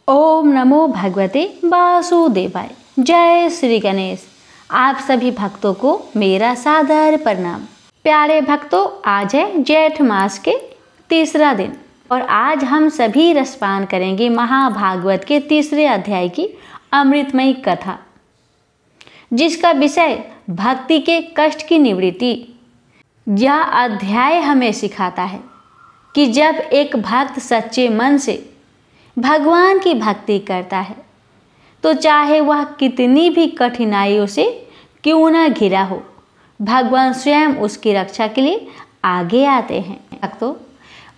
ओम नमो भगवते वासुदेवाय। जय श्री गणेश। आप सभी भक्तों को मेरा सादर प्रणाम। प्यारे भक्तों, आज है जेठ मास के तीसरा दिन और आज हम सभी रसपान करेंगे महाभागवत के तीसरे अध्याय की अमृतमयी कथा, जिसका विषय भक्ति के कष्ट की निवृत्ति। यह अध्याय हमें सिखाता है कि जब एक भक्त सच्चे मन से भगवान की भक्ति करता है तो चाहे वह कितनी भी कठिनाइयों से क्यों न घिरा हो, भगवान स्वयं उसकी रक्षा के लिए आगे आते हैं। भक्तों,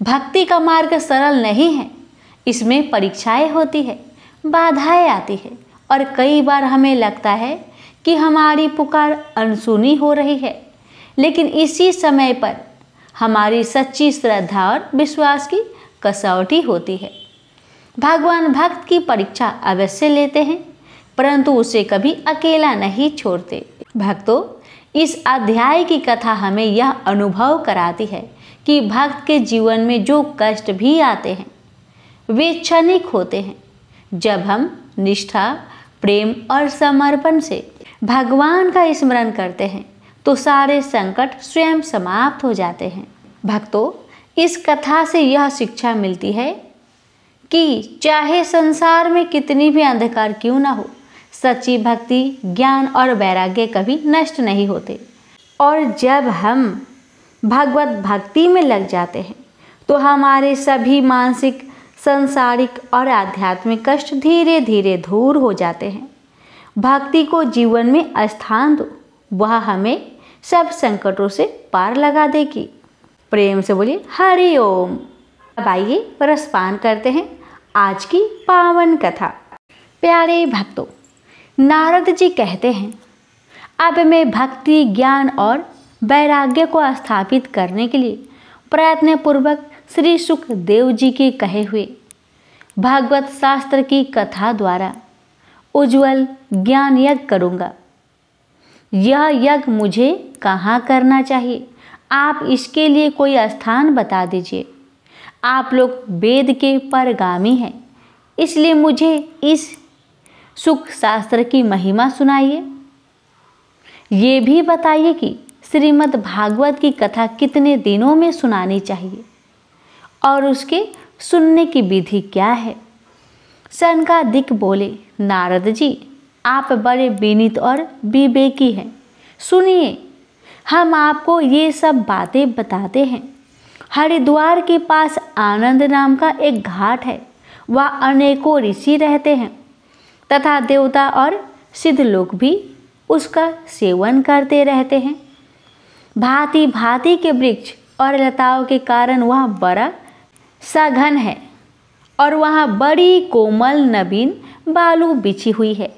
भक्ति का मार्ग सरल नहीं है, इसमें परीक्षाएं होती है, बाधाएं आती है और कई बार हमें लगता है कि हमारी पुकार अनसुनी हो रही है, लेकिन इसी समय पर हमारी सच्ची श्रद्धा और विश्वास की कसौटी होती है। भगवान भक्त की परीक्षा अवश्य लेते हैं, परंतु उसे कभी अकेला नहीं छोड़ते। भक्तों, इस अध्याय की कथा हमें यह अनुभव कराती है कि भक्त के जीवन में जो कष्ट भी आते हैं वे क्षणिक होते हैं। जब हम निष्ठा, प्रेम और समर्पण से भगवान का स्मरण करते हैं तो सारे संकट स्वयं समाप्त हो जाते हैं। भक्तों, इस कथा से यह शिक्षा मिलती है कि चाहे संसार में कितनी भी अंधकार क्यों ना हो, सच्ची भक्ति, ज्ञान और वैराग्य कभी नष्ट नहीं होते। और जब हम भगवत भक्ति में लग जाते हैं तो हमारे सभी मानसिक, सांसारिक और आध्यात्मिक कष्ट धीरे धीरे दूर हो जाते हैं। भक्ति को जीवन में स्थान दो, वह हमें सब संकटों से पार लगा देगी। प्रेम से बोलिए हरि ओम। अब आइए रसपान करते हैं आज की पावन कथा। प्यारे भक्तों, नारद जी कहते हैं, अब मैं भक्ति, ज्ञान और वैराग्य को स्थापित करने के लिए प्रयत्न पूर्वक श्री सुखदेव जी के कहे हुए भागवत शास्त्र की कथा द्वारा उज्ज्वल ज्ञान यज्ञ करूँगा। यह यज्ञ मुझे कहाँ करना चाहिए, आप इसके लिए कोई स्थान बता दीजिए। आप लोग वेद के परगामी हैं, इसलिए मुझे इस सुख शास्त्र की महिमा सुनाइए। ये भी बताइए कि श्रीमद् भागवत की कथा कितने दिनों में सुनानी चाहिए और उसके सुनने की विधि क्या है। सनकादिक बोले, नारद जी, आप बड़े विनीत और विवेकी हैं, सुनिए, हम आपको ये सब बातें बताते हैं। हरिद्वार के पास आनंद नाम का एक घाट है, वह अनेकों ऋषि रहते हैं तथा देवता और सिद्ध लोग भी उसका सेवन करते रहते हैं। भांति भांति के वृक्ष और लताओं के कारण वह बड़ा सघन है और वहाँ बड़ी कोमल नवीन बालू बिछी हुई है।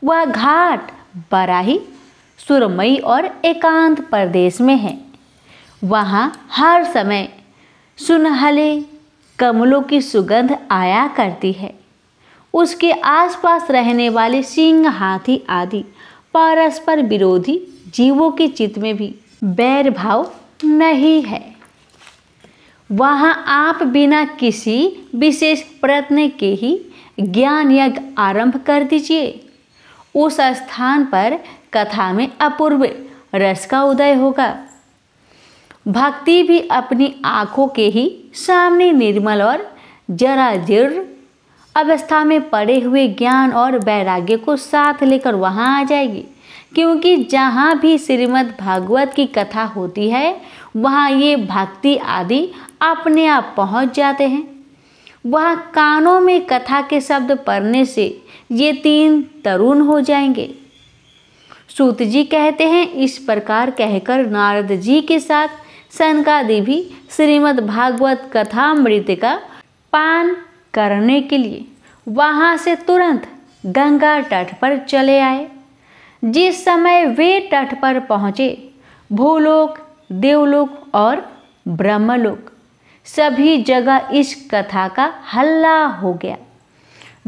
वह घाट बड़ा ही सुरमई और एकांत प्रदेश में है। वहाँ हर समय सुनहले कमलों की सुगंध आया करती है। उसके आसपास रहने वाले सिंह, हाथी आदि परस्पर विरोधी जीवों के चित्त में भी बैर भाव नहीं है। वहाँ आप बिना किसी विशेष प्रयत्न के ही ज्ञान यज्ञ आरंभ कर दीजिए। उस स्थान पर कथा में अपूर्व रस का उदय होगा। भक्ति भी अपनी आँखों के ही सामने निर्मल और जराजीर्ण अवस्था में पड़े हुए ज्ञान और वैराग्य को साथ लेकर वहाँ आ जाएगी, क्योंकि जहाँ भी श्रीमद् भागवत की कथा होती है वहाँ ये भक्ति आदि अपने आप पहुँच जाते हैं। वहाँ कानों में कथा के शब्द पढ़ने से ये तीन तरुण हो जाएंगे। सूत जी कहते हैं, इस प्रकार कहकर नारद जी के साथ सनकादि भी श्रीमद् भागवत कथामृत का पान करने के लिए वहाँ से तुरंत गंगा तट पर चले आए। जिस समय वे तट पर पहुँचे, भूलोक, देवलोक और ब्रह्मलोक सभी जगह इस कथा का हल्ला हो गया।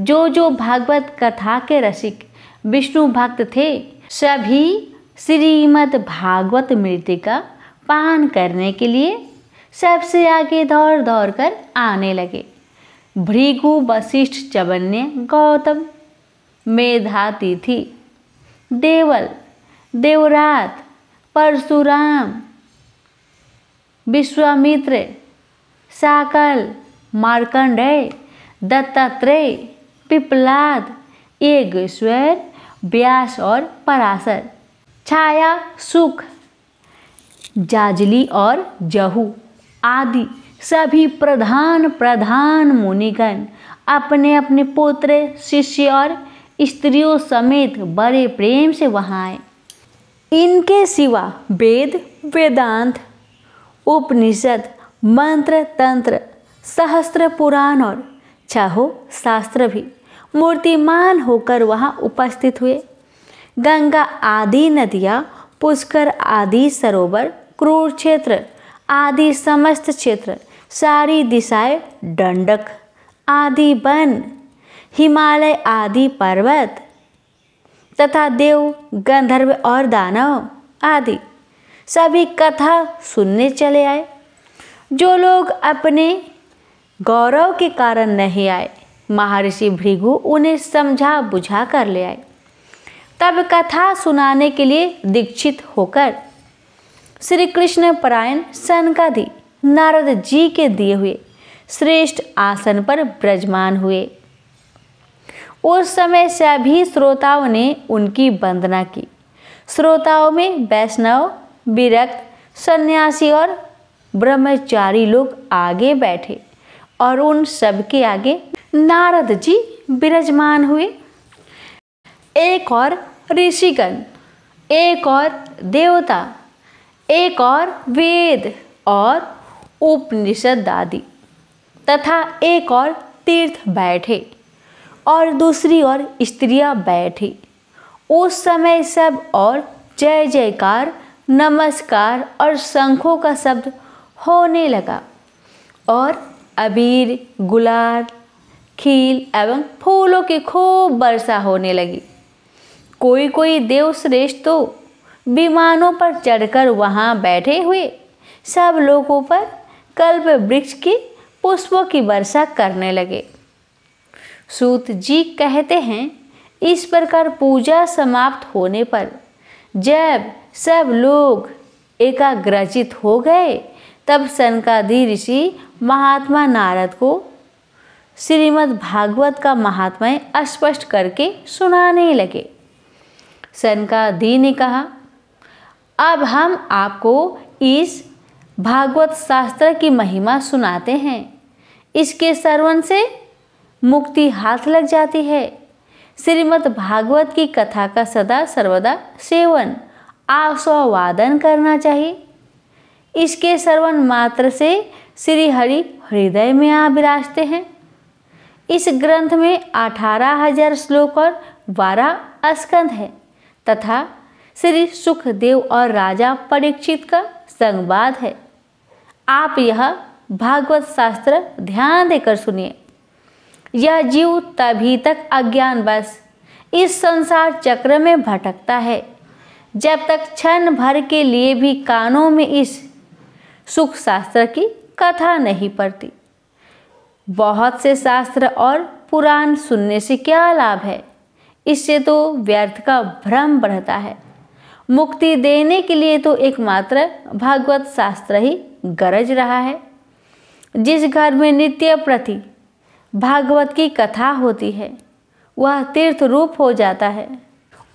जो भागवत कथा के रसिक विष्णु भक्त थे, सभी श्रीमद् भागवत मृत का पान करने के लिए सबसे आगे दौड़ दौड़ कर आने लगे। भृगु, वशिष्ठ, चवन्य, गौतम, मेधातिथि, देवल, देवरात, परशुराम, विश्वामित्र, शाकल, मार्कंडेय, दत्तात्रेय, पिप्पलाद, येगेश्वर, व्यास और पराशर, छाया, सुख, जाजली और जहू आदि सभी प्रधान मुनिगण अपने अपने पुत्र, शिष्य और स्त्रियों समेत बड़े प्रेम से वहाँ आए। इनके सिवा वेद, वेदांत, उपनिषद, मंत्र, तंत्र, सहस्त्र पुराण और छहों शास्त्र भी मूर्तिमान होकर वहाँ उपस्थित हुए। गंगा आदि नदियाँ, पुष्कर आदि सरोवर, कुरुक्षेत्र आदि समस्त क्षेत्र, सारी दिशाएं, दंडक आदि वन, हिमालय आदि पर्वत तथा देव, गंधर्व और दानव आदि सभी कथा सुनने चले आए। जो लोग अपने गौरव के कारण नहीं आए, महर्षि भृगु उन्हें समझा बुझा कर ले आए। तब कथा सुनाने के लिए दीक्षित होकर श्री कृष्ण परायण सनकादि नारद जी के दिए हुए श्रेष्ठ आसन पर विराजमान हुए। उस समय सभी श्रोताओं ने उनकी वंदना की। श्रोताओं में वैष्णव, विरक्त, सन्यासी और ब्रह्मचारी लोग आगे बैठे और उन सबके आगे नारद जी विराजमान हुए। एक और ऋषिगण, एक और देवता, एक और वेद और उपनिषद आदि तथा एक और तीर्थ बैठे और दूसरी ओर स्त्रियां बैठी। उस समय सब और जय जयकार, नमस्कार और शंखों का शब्द होने लगा और अबीर, गुलाल, खील एवं फूलों की खूब वर्षा होने लगी। कोई कोई देवश्रेष्ठ तो विमानों पर चढ़कर वहाँ बैठे हुए सब लोगों पर कल्प वृक्ष के पुष्पों की वर्षा करने लगे। सूत जी कहते हैं, इस प्रकार पूजा समाप्त होने पर जब सब लोग एकाग्रचित हो गए, तब सनकादि ऋषि महात्मा नारद को श्रीमद् भागवत का महात्म्य स्पष्ट करके सुनाने लगे। सनकादि ने कहा, अब हम आपको इस भागवत शास्त्र की महिमा सुनाते हैं। इसके श्रवण से मुक्ति हाथ लग जाती है। श्रीमद् भागवत की कथा का सदा सर्वदा सेवन, आस्वादन करना चाहिए। इसके श्रवण मात्र से श्री हरि हृदय में आ विराजते हैं। इस ग्रंथ में 18,000 श्लोक और 12 स्कंध है तथा श्री सुखदेव और राजा परीक्षित का संवाद है। आप यह भागवत शास्त्र ध्यान देकर सुनिए। यह जीव तभी तक अज्ञानवश इस संसार चक्र में भटकता है जब तक क्षण भर के लिए भी कानों में इस सुख शास्त्र की कथा नहीं पड़ती। बहुत से शास्त्र और पुराण सुनने से क्या लाभ है? इससे तो व्यर्थ का भ्रम बढ़ता है। मुक्ति देने के लिए तो एकमात्र भागवत शास्त्र ही गरज रहा है। जिस घर में नित्य प्रति भागवत की कथा होती है वह तीर्थ रूप हो जाता है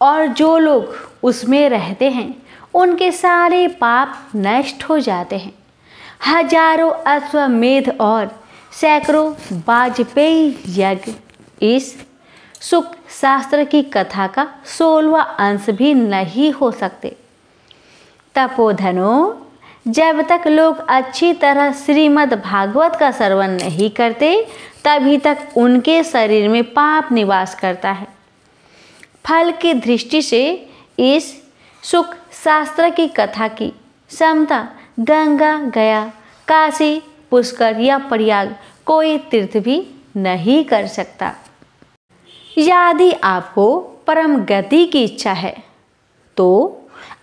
और जो लोग उसमें रहते हैं उनके सारे पाप नष्ट हो जाते हैं। हजारों अश्वमेध और सैकड़ों वाजपेयी यज्ञ इस सुख शास्त्र की कथा का 16वां अंश भी नहीं हो सकते। तपोधनों, जब तक लोग अच्छी तरह श्रीमद् भागवत का श्रवण नहीं करते तभी तक उनके शरीर में पाप निवास करता है। फल की दृष्टि से इस सुख शास्त्र की कथा की समता गंगा, गया, काशी, पुष्कर या प्रयाग कोई तीर्थ भी नहीं कर सकता। यदि आपको परम गति की इच्छा है तो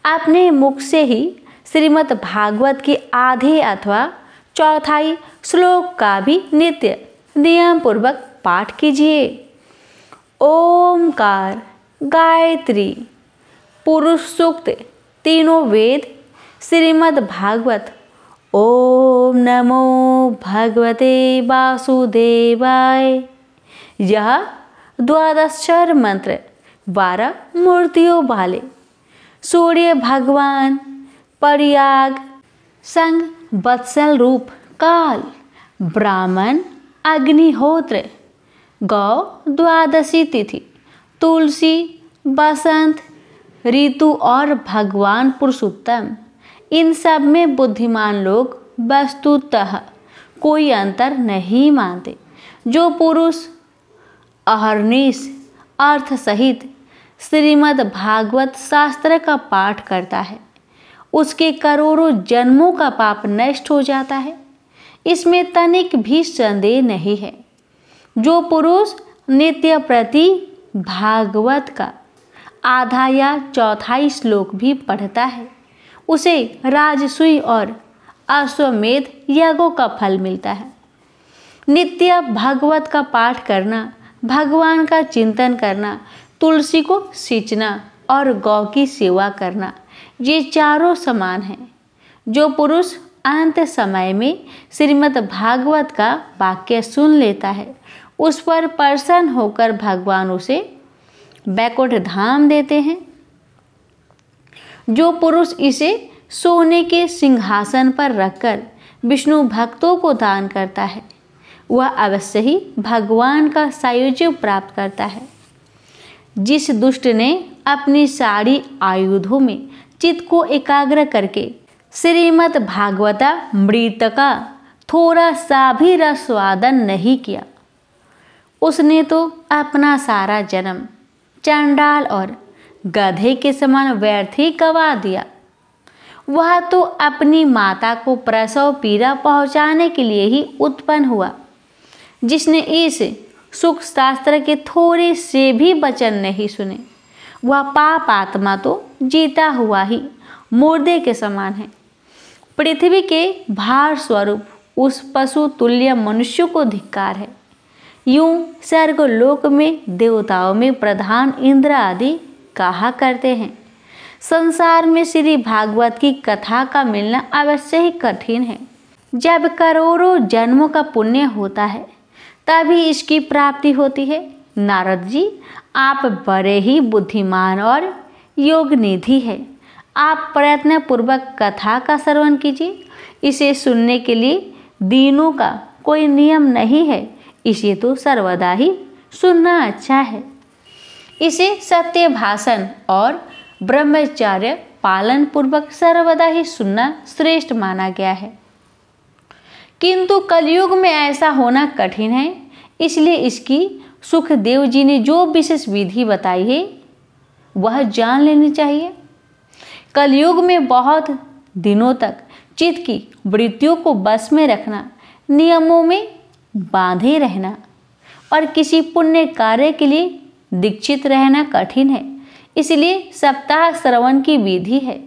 अपने मुख से ही श्रीमद् भागवत के आधे अथवा चौथाई श्लोक का भी नित्य नियम पूर्वक पाठ कीजिए। ओमकार, गायत्री, पुरुष सूक्त, तीनों वेद, श्रीमद् भागवत। ओम नमो भगवते वासुदेवाय। यह 12 मंत्र 12 मूर्तियों वाले सूर्य भगवान, प्रयाग, संग वत्सल रूप काल, ब्राह्मण, अग्निहोत्र, गौ, द्वादशी तिथि, तुलसी, बसंत ऋतु और भगवान पुरुषोत्तम, इन सब में बुद्धिमान लोग वस्तुतः कोई अंतर नहीं मानते। जो पुरुष अहर्निश अर्थ सहित श्रीमद् भागवत शास्त्र का पाठ करता है, उसके करोड़ों जन्मों का पाप नष्ट हो जाता है, इसमें तनिक भी संदेह नहीं है। जो पुरुष नित्य प्रति भागवत का आधा या चौथाई श्लोक भी पढ़ता है, उसे राजसूय और अश्वमेध यज्ञों का फल मिलता है। नित्य भागवत का पाठ करना, भगवान का चिंतन करना, तुलसी को सींचना और गौ की सेवा करना, ये चारों समान हैं। जो पुरुष अंत समय में श्रीमद् भागवत का वाक्य सुन लेता है, उस पर प्रसन्न होकर भगवान उसे बैकुंठ धाम देते हैं। जो पुरुष इसे सोने के सिंहासन पर रखकर विष्णु भक्तों को दान करता है, वह अवश्य ही भगवान का सायुज्य प्राप्त करता है। जिस दुष्ट ने अपनी सारी आयुधों में चित्त को एकाग्र करके श्रीमद् भागवतामृत का थोड़ा सा भी रसवादन नहीं किया, उसने तो अपना सारा जन्म चंडाल और गधे के समान व्यर्थ ही गवा दिया। वह तो अपनी माता को प्रसव पीड़ा पहुंचाने के लिए ही उत्पन्न हुआ। जिसने इस सुख शास्त्र के थोड़े से भी वचन नहीं सुने, वह पाप आत्मा तो जीता हुआ ही मुर्दे के समान है। पृथ्वी के भार स्वरूप उस पशु तुल्य मनुष्य को धिक्कार है। यूं स्वर्गलोक में देवताओं में प्रधान इंद्र आदि कहा करते हैं, संसार में श्री भागवत की कथा का मिलना अवश्य ही कठिन है। जब करोड़ों जन्मों का पुण्य होता है, तभी इसकी प्राप्ति होती है। नारद जी, आप बड़े ही बुद्धिमान और योग निधि है। आप प्रयत्न पूर्वक कथा का श्रवण कीजिए। इसे सुनने के लिए दिनों का कोई नियम नहीं है, इसे तो सर्वदा ही सुनना अच्छा है। इसे सत्य भाषण और ब्रह्मचर्य पालन पूर्वक सर्वदा ही सुनना श्रेष्ठ माना गया है। किंतु कलयुग में ऐसा होना कठिन है, इसलिए इसकी सुखदेव जी ने जो विशेष विधि बताई है वह जान लेनी चाहिए। कलयुग में बहुत दिनों तक चित्त की वृत्तियों को बस में रखना, नियमों में बांधे रहना और किसी पुण्य कार्य के लिए दीक्षित रहना कठिन है। इसलिए सप्ताह श्रवण की विधि है।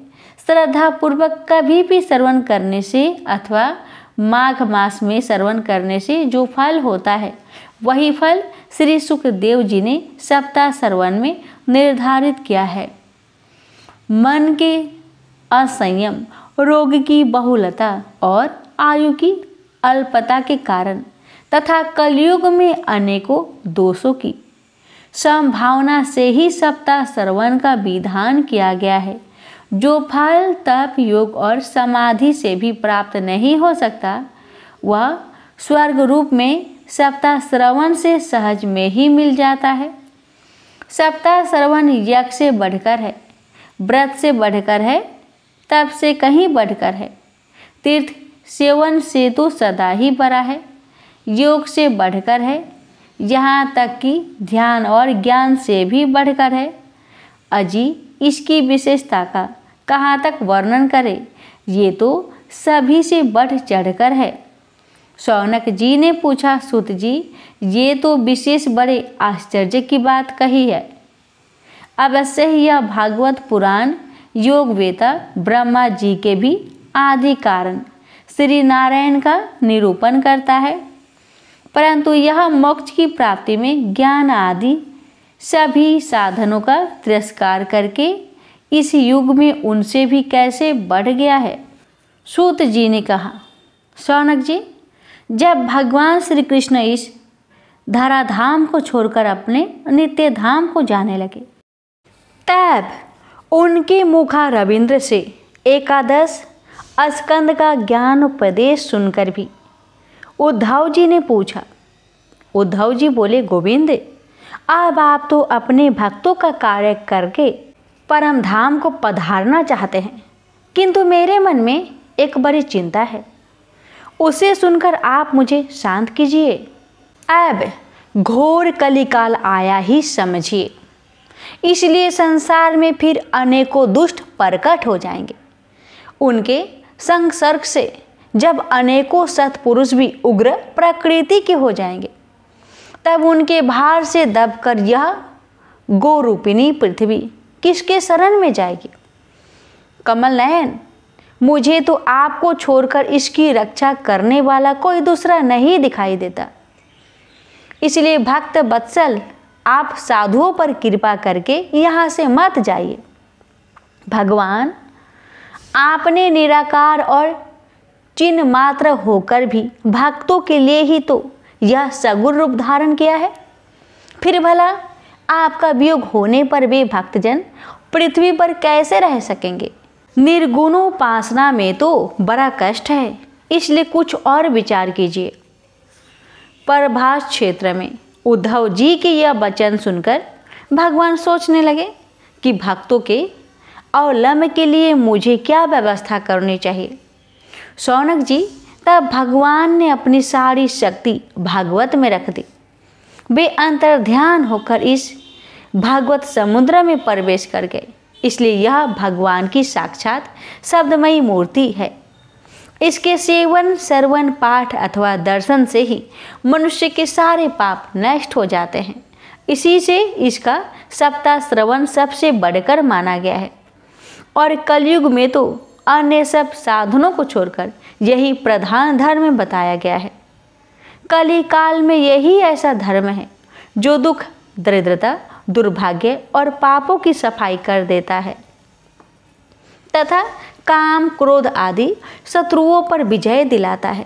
श्रद्धा पूर्वक कभी भी श्रवण करने से अथवा माघ मास में श्रवण करने से जो फल होता है, वही फल श्री सुखदेव जी ने सप्ताह श्रवण में निर्धारित किया है। मन के असंयम, रोग की बहुलता और आयु की अल्पता के कारण तथा कलयुग में अनेकों दोषों की संभावना से ही सप्ताह श्रवण का विधान किया गया है। जो फल तप, योग और समाधि से भी प्राप्त नहीं हो सकता, वह स्वर्ग रूप में सप्ताह श्रवण से सहज में ही मिल जाता है। सप्ताह श्रवण यज्ञ से बढ़कर है, व्रत से बढ़कर है, तप से कहीं बढ़कर है, तीर्थ सेवन से तो सदा ही बड़ा है, योग से बढ़कर है, यहाँ तक कि ध्यान और ज्ञान से भी बढ़कर है। अजी, इसकी विशेषता का कहाँ तक वर्णन करें, ये तो सभी से बढ़ चढ़कर है। शौनक जी ने पूछा, सूत जी, ये तो विशेष बड़े आश्चर्य की बात कही है। अवश्य ही यह भागवत पुराण योग वेता ब्रह्मा जी के भी आदि कारण श्री नारायण का निरूपण करता है। परंतु यह मोक्ष की प्राप्ति में ज्ञान आदि सभी साधनों का तिरस्कार करके इस युग में उनसे भी कैसे बढ़ गया है। सूत जी ने कहा, शौनक जी, जब भगवान श्री कृष्ण इस धराधाम को छोड़कर अपने नित्य धाम को जाने लगे, तब उनके मुखा रविंद्र से एकादश स्कंद का ज्ञान उपदेश सुनकर भी उद्धव जी ने पूछा। उद्धव जी बोले, गोविंद, अब आप तो अपने भक्तों का कार्य करके परम धाम को पधारना चाहते हैं, किंतु मेरे मन में एक बड़ी चिंता है, उसे सुनकर आप मुझे शांत कीजिए। अब घोर कलिकाल आया ही समझिए, इसलिए संसार में फिर अनेकों दुष्ट प्रकट हो जाएंगे। उनके संसर्ग से जब अनेकों सत्पुरुष भी उग्र प्रकृति के हो जाएंगे, तब उनके भार से दबकर यह गोरूपिणी पृथ्वी किसके शरण में जाएगी। कमल नयन, मुझे तो आपको छोड़कर इसकी रक्षा करने वाला कोई दूसरा नहीं दिखाई देता, इसलिए भक्त वत्सल आप साधुओं पर कृपा करके यहाँ से मत जाइए। भगवान, आपने निराकार और चिन्ह मात्र होकर भी भक्तों के लिए ही तो यह सगुण रूप धारण किया है, फिर भला आपका वियोग होने पर वे भक्तजन पृथ्वी पर कैसे रह सकेंगे। निर्गुणोपासना में तो बड़ा कष्ट है, इसलिए कुछ और विचार कीजिए। परभास क्षेत्र में उद्धव जी के यह वचन सुनकर भगवान सोचने लगे कि भक्तों के अवलंब के लिए मुझे क्या व्यवस्था करनी चाहिए। शौनक जी, तब भगवान ने अपनी सारी शक्ति भागवत में रख दी। वे अंतर्ध्यान होकर इस भागवत समुद्र में प्रवेश कर गए, इसलिए यह भगवान की साक्षात शब्दमयी मूर्ति है। इसके सेवन, श्रवण, पाठ अथवा दर्शन से ही मनुष्य के सारे पाप नष्ट हो जाते हैं। इसी से इसका सप्ताह श्रवण सबसे बढ़कर माना गया है, और कलयुग में तो अन्य सब साधनों को छोड़कर यही प्रधान धर्म बताया गया है। कली काल में यही ऐसा धर्म है जो दुख, दरिद्रता, दुर्भाग्य और पापों की सफाई कर देता है तथा काम, क्रोध आदि शत्रुओं पर विजय दिलाता है।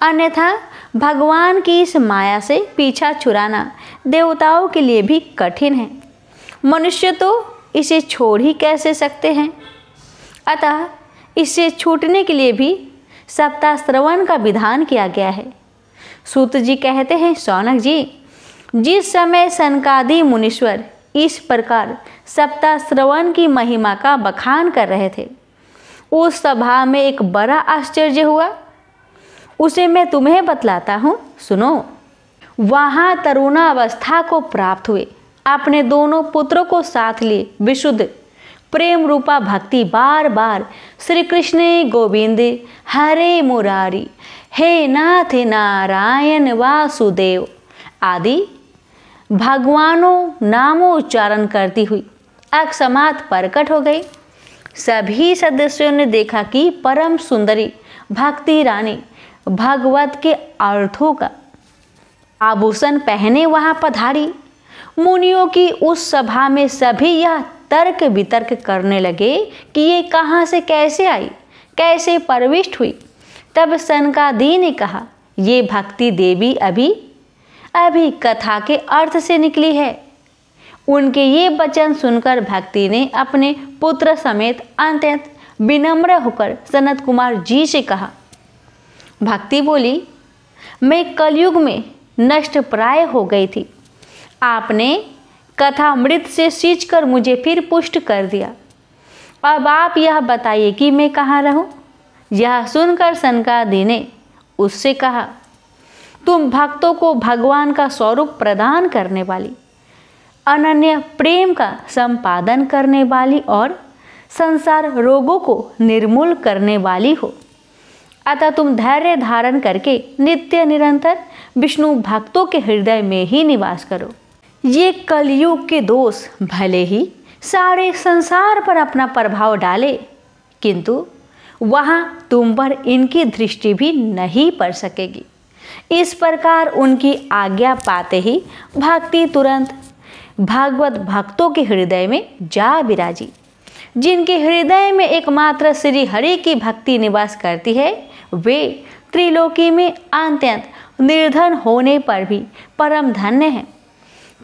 अन्यथा भगवान की इस माया से पीछा छुड़ाना देवताओं के लिए भी कठिन है। मनुष्य तो इसे छोड़ ही कैसे सकते हैं। अतः इससे छूटने के लिए भी सप्ताह श्रवण का विधान किया गया है। सूत जी कहते हैं, शौनक जी, जिस समय सनकादि मुनीश्वर इस प्रकार सप्ताह श्रवण की महिमा का बखान कर रहे थे, उस सभा में एक बड़ा आश्चर्य हुआ। उसे मैं तुम्हें बतलाता हूँ, सुनो। वहाँ तरुणावस्था को प्राप्त हुए अपने दोनों पुत्रों को साथ लिए विशुद्ध प्रेम रूपा भक्ति बार बार श्री कृष्ण गोविंद हरे मुरारी, हे नाथ नारायण वासुदेव आदि भगवानों नामों उच्चारण करती हुई अकस्मात प्रकट हो गई। सभी सदस्यों ने देखा कि परम सुंदरी भक्ति रानी भगवत के अर्थों का आभूषण पहने वहाँ पधारी। मुनियों की उस सभा में सभी यह तर्क वितर्क करने लगे कि ये कहाँ से कैसे आई, कैसे प्रविष्ट हुई। तब सनकादि ने कहा, ये भक्ति देवी अभी कथा के अर्थ से निकली है। उनके ये वचन सुनकर भक्ति ने अपने पुत्र समेत अत्यंत विनम्र होकर सनत कुमार जी से कहा। भक्ति बोली, मैं कलयुग में नष्ट प्राय हो गई थी, आपने कथा मृत से सींचकर मुझे फिर पुष्ट कर दिया। अब आप यह बताइए कि मैं कहाँ रहूं। यह सुनकर सनकादि ने उससे कहा, तुम भक्तों को भगवान का स्वरूप प्रदान करने वाली, अनन्य प्रेम का संपादन करने वाली और संसार रोगों को निर्मूल करने वाली हो। अतः तुम धैर्य धारण करके नित्य निरंतर विष्णु भक्तों के हृदय में ही निवास करो। ये कलयुग के दोष भले ही सारे संसार पर अपना प्रभाव डाले, किंतु वहाँ तुम पर इनकी दृष्टि भी नहीं पड़ सकेगी। इस प्रकार उनकी आज्ञा पाते ही भक्ति तुरंत भागवत भक्तों के हृदय में जा विराजी। जिनके हृदय में एकमात्र श्री हरि की भक्ति निवास करती है, वे त्रिलोकी में अत्यंत निर्धन होने पर भी परम धन्य हैं,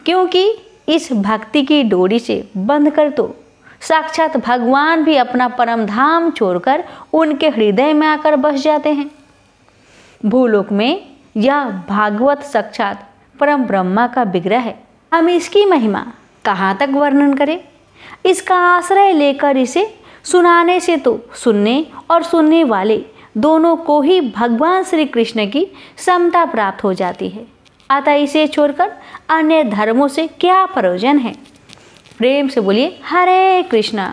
क्योंकि इस भक्ति की डोरी से बंधकर तो साक्षात भगवान भी अपना परम धाम छोड़कर उनके हृदय में आकर बस जाते हैं। भूलोक में यह भागवत साक्षात परम ब्रह्मा का विग्रह है। हम इसकी महिमा कहाँ तक वर्णन करें। इसका आश्रय लेकर इसे सुनाने से तो सुनने और सुनने वाले दोनों को ही भगवान श्री कृष्ण की समता प्राप्त हो जाती है। अतः इसे छोड़कर अन्य धर्मों से क्या प्रयोजन है। प्रेम से बोलिए हरे कृष्णा।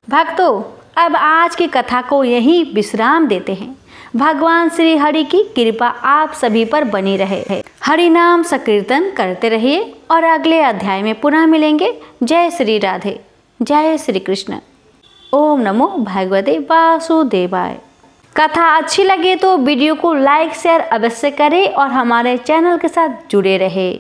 भक्तों, अब आज की कथा को यहीं विश्राम देते हैं। भगवान श्री हरि की कृपा आप सभी पर बनी रहे। हरि नाम संकीर्तन करते रहिए और अगले अध्याय में पुनः मिलेंगे। जय श्री राधे, जय श्री कृष्ण। ओम नमो भगवते वासुदेवाय। कथा अच्छी लगे तो वीडियो को लाइक शेयर अवश्य करें और हमारे चैनल के साथ जुड़े रहे।